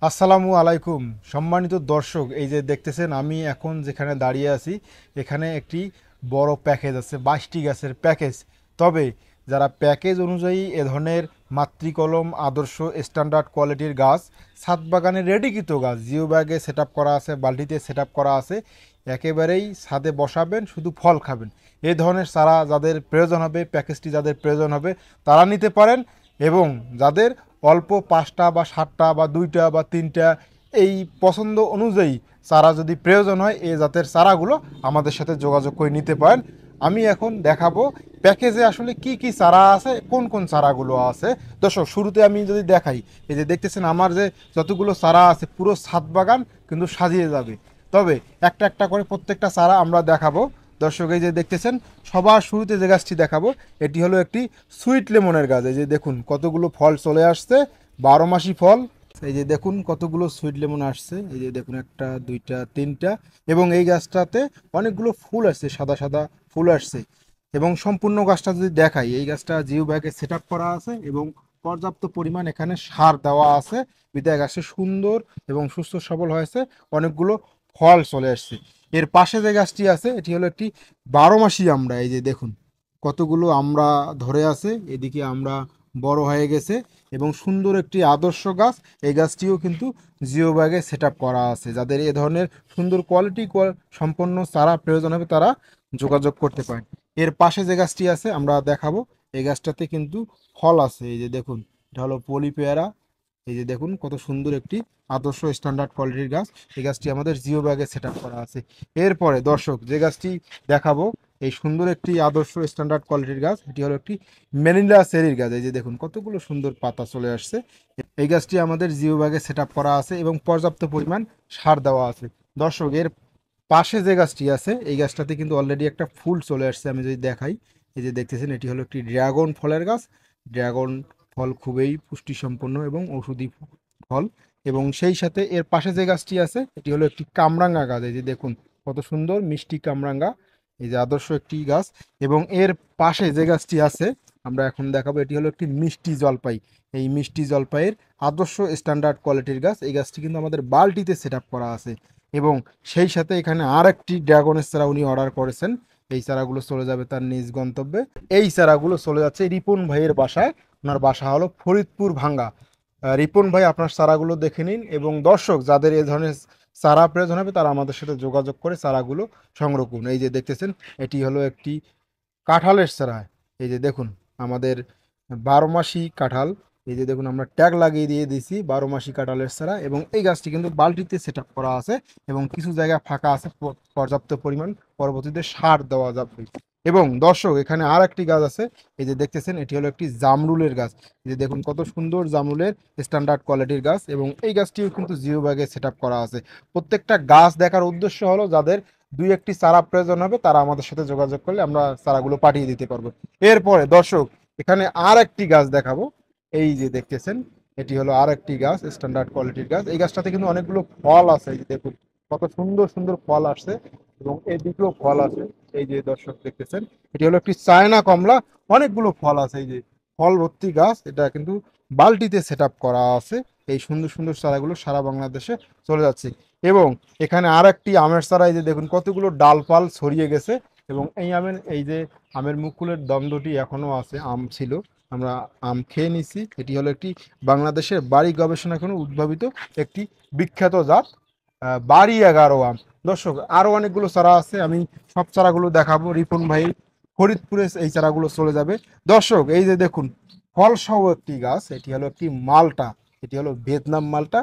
আসসালামু আলাইকুম সম্মানিত দর্শক, এই যে দেখতেছেন আমি এখন যেখানে দাঁড়িয়ে আছি এখানে একটি বড় প্যাকেজ আছে, 22টি গাছের প্যাকেজ। তবে যারা প্যাকেজ অনুযায়ী এ ধরনের মাতৃকলম আদর্শ স্ট্যান্ডার্ড কোয়ালিটির গাছ ছাদ বাগানে রেডিকৃত গাছ জিও ব্যাগে সেট করা আছে, বালতিতে সেট করা আছে, একেবারেই ছাদে বসাবেন, শুধু ফল খাবেন, এই ধরনের চারা যাদের প্রয়োজন হবে, প্যাকেজটি যাদের প্রয়োজন হবে তারা নিতে পারেন। এবং যাদের অল্প 5টা বা 7টা বা 2টা বা 3টা এই পছন্দ অনুযায়ী চারা যদি প্রয়োজন হয়, এই জাতের চারাগুলো আমাদের সাথে যোগাযোগ করে নিতে পারেন। আমি এখন দেখাবো প্যাকেজে আসলে কি কি চারা আছে, কোন কোন চারাগুলো আছে। দর্শক, শুরুতে আমি যদি দেখাই, এই যে দেখতেছেন আমার যে যতগুলো চারা আছে পুরো ছাদ বাগান কিন্তু সাজিয়ে যাবে। তবে একটা একটা করে প্রত্যেকটা চারা আমরা দেখাবো। দর্শক, এই যে দেখতেছেন সবার শুরুতে যে গাছটি দেখাবো এটি হলো একটি সুইট লেমনের গাছ। এই যে দেখুন কতগুলো ফল চলে আসছে, 12 মাসি ফল। এই যে দেখুন কতগুলো সুইট লেমন আসছে, এই যে দেখুন 1টা 2টা 3টা। এবং এই গাছটাতে অনেকগুলো ফুল আসছে, সাদা সাদা ফুল আসছে। এবং সম্পূর্ণ গাছটা যদি দেখাই, এই গাছটা জিও ব্যাগে সেট আপ করা আছে এবং পর্যাপ্ত পরিমাণ এখানে সার দেওয়া আছে, বিদায় গাছে সুন্দর এবং সুস্থ সবল হয়েছে, অনেকগুলো ফল চলে আসছে। এর পাশে যে গাছটি আছে এটি হলো একটি 12 মাসি আমরা। এই যে দেখুন কতগুলো আমরা ধরে আছে, এদিকে আমরা বড় হয়ে গেছে এবং সুন্দর একটি আদর্শ গাছ। এই গাছটিও কিন্তু জিও ব্যাগে সেট আপ করা আছে। যাদের এ ধরনের সুন্দর কোয়ালিটি সম্পন্ন চারা প্রয়োজন হবে তারা যোগাযোগ করতে পারেন। এর পাশে যে গাছটি আছে আমরা দেখাবো, এই গাছটাতে কিন্তু ফল আছে। এই যে দেখুন এটা হলো পলি পেয়ারা। এই যে দেখুন কত সুন্দর একটি আদর্শ স্ট্যান্ডার্ড কোয়ালিটির গাছ। এই গাছটি আমাদের জিও ব্যাগে সেট আপ করা আছে। এরপরে দর্শক যে গাছটি দেখাবো, এই সুন্দর একটি আদর্শ স্ট্যান্ডার্ড কোয়ালিটির গাছ, এটি হলো একটি ম্যানিলা চেরির গাছ। এই যে দেখুন কতগুলো সুন্দর পাতা চলে আসছে। এই গাছটি আমাদের জিও ব্যাগে সেট আপ করা আছে এবং পর্যাপ্ত পরিমাণ সার দেওয়া আছে। দর্শক, এর পাশে যে গাছটি আছে এই গাছটাতে কিন্তু অলরেডি একটা ফুল চলে আসছে। আমি যদি দেখাই, এই যে দেখতেছেন এটি হলো একটি ড্রাগন ফলের গাছ। ড্রাগন ফল খুবই পুষ্টিসম্পন্ন এবং ঔষধি ফল। এবং সেই সাথে এর পাশে যে গাছটি আছে এটি হলো একটি কামরাঙ্গা গাছ। এই যে দেখুন কত সুন্দর মিষ্টি কামরাঙ্গা, এই যে আদর্শ একটি গাছ। এবং এর পাশে যে গাছটি আছে আমরা এখন দেখাবো, এটি হলো একটি মিষ্টি জলপাই। এই মিষ্টি জলপাইয়ের আদর্শ স্ট্যান্ডার্ড কোয়ালিটির গাছ। এই গাছটি কিন্তু আমাদের বালতিতে সেট আপ করা আছে। এবং সেই সাথে এখানে আর একটি ড্রাগনের চারা উনি অর্ডার করেছেন। এই চারাগুলো চলে যাবে তার নিজ গন্তব্যে। এই চারাগুলো চলে যাচ্ছে রিপন ভাইয়ের বাসায়। ওনার বাসা হলো ফরিদপুর ভাঙ্গা। রিপন ভাই আপনার চারাগুলো দেখে নিন এবং দর্শক যাদের এই ধরনের চারা প্রয়োজন হবে তারা আমাদের সাথে যোগাযোগ করে চারাগুলো সংগ্রহ করুন। এই যে দেখতেছেন এটি হলো একটি কাঁঠালের চারা। এই যে দেখুন আমাদের 12 মাসি কাঁঠাল। এই যে দেখুন আমরা ট্যাগ লাগিয়ে দিয়ে দিয়েছি 12 মাসি কাঁঠালের চারা। এবং এই গাছটি কিন্তু বালতিতে সেট আপ করা আছে এবং কিছু জায়গা ফাঁকা আছে, পর্যাপ্ত পরিমাণ পরবর্তীতে সার দেওয়া যাবে। এবং দর্শক এখানে আর একটি গাছ আছে, এই যে দেখতেছেন এটি হলো একটি জামরুলের গাছ। এই যে দেখুন কত সুন্দর জামরুলের স্ট্যান্ডার্ড কোয়ালিটির গাছ এবং এই গাছটিও কিন্তু জিও ব্যাগে সেট আপ করা আছে। প্রত্যেকটা গাছ দেখার উদ্দেশ্য হলো যাদের 2-1টি চারা প্রয়োজন হবে তারা আমাদের সাথে যোগাযোগ করলে আমরা চারাগুলো পাঠিয়ে দিতে পারবো। এরপরে দর্শক এখানে আর একটি গাছ দেখাবো। এই যে দেখতেছেন এটি হলো আর একটি গাছ স্ট্যান্ডার্ড কোয়ালিটির গাছ। এই গাছটাতে কিন্তু অনেকগুলো ফল আছে। এই যে দেখুন কত সুন্দর সুন্দর ফল আসছে এবং এদিকেও ফল আছে। এই যে দর্শক দেখতেছেন এটি হলো একটি চায়না কমলা। অনেকগুলো ফল আছে, এই যে ফল ভর্তি গাছ। এটা কিন্তু বালতিতে সেট আপ করা আছে। এই সুন্দর সুন্দর চারাগুলো সারা বাংলাদেশে চলে যাচ্ছে। এবং এখানে আর একটি আমের চারা, এই যে দেখুন কতগুলো ডালপাল ছড়িয়ে গেছে। এবং এই আমের এই যে আমের মুকুলের দ্বন্দ্বটি এখনো আছে, আম ছিল, আমরা আম খেয়ে নিছি। এটি হলো একটি বাংলাদেশের বাড়ি গবেষণা কোনো উদ্ভাবিত একটি বিখ্যাত জাত বাড়ি 11 আম। দর্শক আরো অনেকগুলো চারা আছে, আমি সব চারাগুলো দেখাবো। রিপন ভাই ফরিদপুরে এই চারাগুলো চলে যাবে। দর্শক এই যে দেখুন ফল সহ একটি গাছ, এটি হলো একটি মালটা। এটি হলো ভিয়েতনাম মালটা,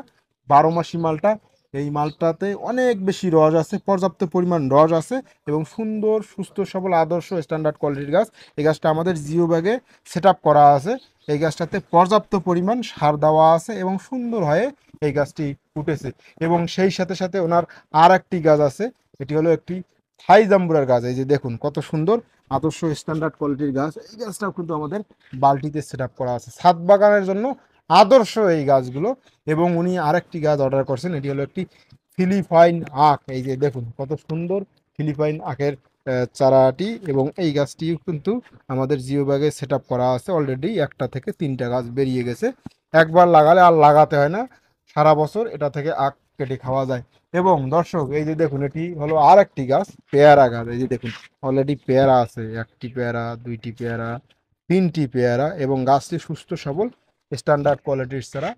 12 মাসি মালটা। এই মালটাতে অনেক বেশি রস আছে, পর্যাপ্ত পরিমাণ রস আছে এবং সুন্দর সুস্থ সবল আদর্শ স্ট্যান্ডার্ড কোয়ালিটির গাছ। এই গাছটা আমাদের জিও ব্যাগে সেট আপ করা আছে। এই গাছটাতে পর্যাপ্ত পরিমাণ সার দেওয়া আছে এবং সুন্দর হয়ে এই গাছটি উঠেছে। এবং সেই সাথে সাথে ওনার আর একটি গাছ আছে, এটি হলো একটি থাই জাম্বুরার গাছ। এই যে দেখুন কত সুন্দর আদর্শ স্ট্যান্ডার্ড কোয়ালিটির গাছ। এই গাছটাও কিন্তু আমাদের বালতিতে সেট আপ করা আছে, ছাদ বাগানের জন্য আদর্শ এই গাছগুলো। এবং উনি আরেকটি গাছ অর্ডার করছেন, এটি হলো একটি ফিলিপাইন আখ। এই যে দেখুন কত সুন্দর ফিলিপাইন আখের চারাটি। এবং এই গাছটিও কিন্তু আমাদের জিও ব্যাগে সেট আপ করা আছে। অলরেডি 1টা থেকে 3টা গাছ বেরিয়ে গেছে, একবার লাগালে আর লাগাতে হয় না। সারা বছর এটা থেকে আখ কেটে খাওয়া যায়। এবং দর্শক এই যে দেখুন, এটি হলো আর একটি গাছ, পেয়ারা গাছ। এই যে দেখুন অলরেডি পেয়ারা আছে, একটি পেয়ারা, দুইটি পেয়ারা, তিনটি পেয়ারা, এবং গাছটি সুস্থ সবল স্ট্যান্ডার্ড কোয়ালিটির ছাড়া।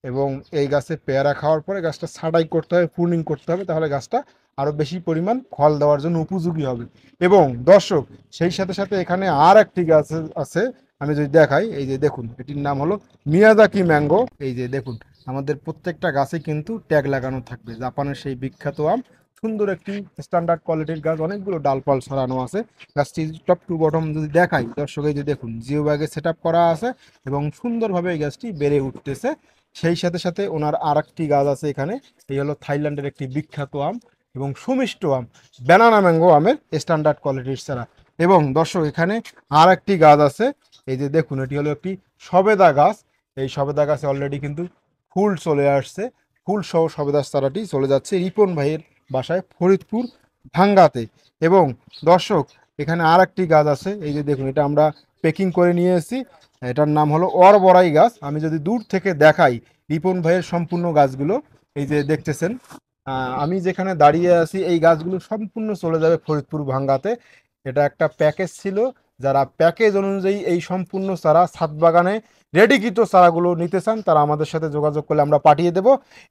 এবং এই গাছে পেয়ারা খাওয়ার পরে গাছটা ছাঁটাই করতে হবে, প্রুনিং করতে হবে, তাহলে গাছটা আরো বেশি পরিমাণ ফল দেওয়ার জন্য উপযোগী হবে। এবং দর্শক সেই সাথে সাথে এখানে আর একটি গাছ আছে, আমি যদি দেখাই, এই যে দেখুন এটির নাম হলো মিয়াজাকি ম্যাঙ্গো। এই যে দেখুন আমাদের প্রত্যেকটা গাছে কিন্তু ট্যাগ লাগানো থাকবে, জাপানের সেই বিখ্যাত আম। সুন্দর একটি স্ট্যান্ডার্ড কোয়ালিটির গাছ, অনেকগুলো ডালপাল ছড়ানো আছে। গাছটি টপ টু বটম যদি দেখাই দর্শক, এই যে দেখুন জিও ব্যাগে সেট আপ করা আছে এবং সুন্দরভাবে এই গাছটি বেড়ে উঠতেছে। সেই সাথে সাথে ওনার আর একটি গাছ আছে এখানে, এই হলো থাইল্যান্ডের একটি বিখ্যাত আম এবং সুমিষ্ট আম, ব্যানানা ম্যাঙ্গো আমের স্ট্যান্ডার্ড কোয়ালিটির ছাড়া। এবং দর্শক এখানে আর একটি গাছ আছে, এই যে দেখুন এটি হলো একটি সবেদা গাছ। এই সবেদা গাছে অলরেডি কিন্তু ফুল চলে আসছে, ফুল সহ সবেদা চারাটি চলে যাচ্ছে রিপন ভাইয়ের বাসায় ফরিদপুর ভাঙ্গাতে। এবং দর্শক এখানে আর একটি গাছ আছে, এই যে দেখুন এটা আমরা পেকিং করে নিয়ে এসেছি, এটার নাম হলো অরবরাই গাছ। আমি যদি দূর থেকে দেখাই রিপন ভাইয়ের সম্পূর্ণ গাছগুলো, এই যে দেখতেছেন, আমি যেখানে দাঁড়িয়ে আছি এই গাছগুলো সম্পূর্ণ চলে যাবে ফরিদপুর ভাঙ্গাতে। এটা একটা প্যাকেজ ছিল, যারা প্যাকেজ অনুযায়ী এই সম্পূর্ণ চারা ছাদ বাগানে রেডিকৃত চারাগুলো নিতে চান তারা আমাদের সাথে যোগাযোগ করলে আমরা পাঠিয়ে দেব।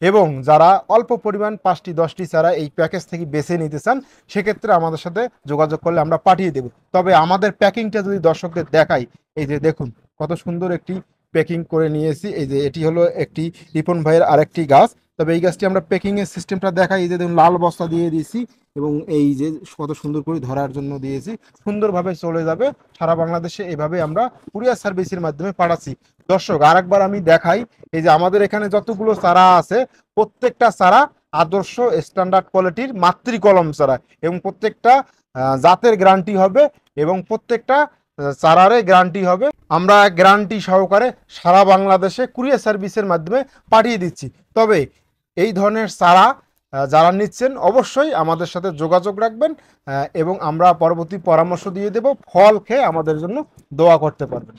এবং যারা অল্প পরিমাণ 5টি 10টি চারা এই প্যাকেজ থেকে বেছে নিতে চান সেক্ষেত্রে আমাদের সাথে যোগাযোগ করলে আমরা পাঠিয়ে দেব। তবে আমাদের প্যাকিংটা যদি দর্শকদের দেখাই, এই যে দেখুন কত সুন্দর একটি প্যাকিং করে নিয়েছি। এই যে এটি হলো একটি রিপন ভাইয়ের আরেকটি গাছ। তবে এই গাছটি আমরা প্যাকিং এর সিস্টেমটা দেখাই, এই যে দেখুন লাল বস্তা দিয়ে দিয়েছি এবং এই যে কত সুন্দর করে ধরার জন্য দিয়েছি, সুন্দরভাবে চলে যাবে সারা বাংলাদেশে। এভাবে আমরা কুরিয়ার সার্ভিসের মাধ্যমে পাঠাচ্ছি। দর্শক আরেকবার আমি দেখাই, এই যে আমাদের এখানে যতগুলো চারা আছে প্রত্যেকটা চারা আদর্শ স্ট্যান্ডার্ড কোয়ালিটির মাতৃকলম চারা, এবং প্রত্যেকটা জাতের গ্যারান্টি হবে এবং প্রত্যেকটা চারারে গ্যারান্টি হবে। আমরা গ্যারান্টি সহকারে সারা বাংলাদেশে কুরিয়ার সার্ভিসের মাধ্যমে পাঠিয়ে দিচ্ছি। তবে এই ধরনের চারা যারা নিচ্ছেন অবশ্যই আমাদের সাথে যোগাযোগ রাখবেন, এবং আমরা পরবর্তী পরামর্শ দিয়ে দেব, ফল খেয়ে আমাদের জন্য দোয়া করতে পারবেন।